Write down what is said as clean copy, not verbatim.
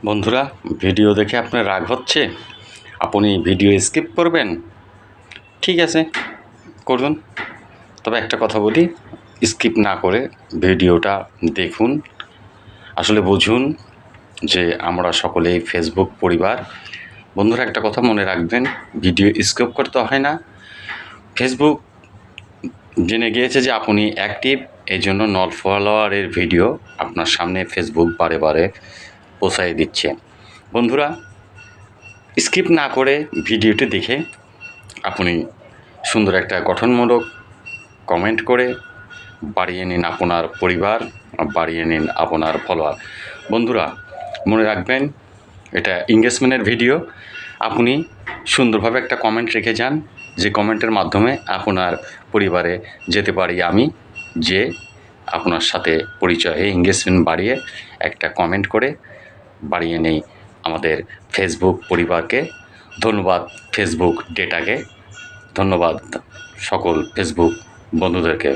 বন্ধুরা, ভিডিও দেখে আপনার রাগ হচ্ছে, আপনি ভিডিও স্কিপ করবেন, ঠিক আছে করুন। তবে একটা কথা বলি, স্কিপ না করে ভিডিওটা দেখুন, আসলে বুঝুন যে আমরা সকলেই ফেসবুক পরিবার। বন্ধুরা, একটা কথা মনে রাখবেন, ভিডিও স্কিপ করতে হয় না। ফেসবুক জেনে গিয়েছে যে আপনি অ্যাক্টিভ, এই জন্য নট ফলোয়ারের ভিডিও আপনার সামনে ফেসবুক বারে বারে পৌঁছায় দিচ্ছে। বন্ধুরা, স্কিপ না করে ভিডিওটি দেখে আপনি সুন্দর একটা গঠনমূলক কমেন্ট করে বাড়িয়ে নিন আপনার পরিবার, বাড়িয়ে নিন আপনার ফলোয়ার। বন্ধুরা, মনে রাখবেন, এটা এঙ্গেজমেন্টের ভিডিও। আপনি সুন্দরভাবে একটা কমেন্ট রেখে যান, যে কমেন্টের মাধ্যমে আপনার পরিবারে যেতে পারি আমি, যে আপনার সাথে পরিচয় হয়ে এঙ্গেজমেন্ট বাড়িয়ে একটা কমেন্ট করে বাড়িয়ে নেই আমাদের ফেসবুক পরিবারকে। ধন্যবাদ ফেসবুক ডেটাকে, ধন্যবাদ সকল ফেসবুক বন্ধুদেরকে।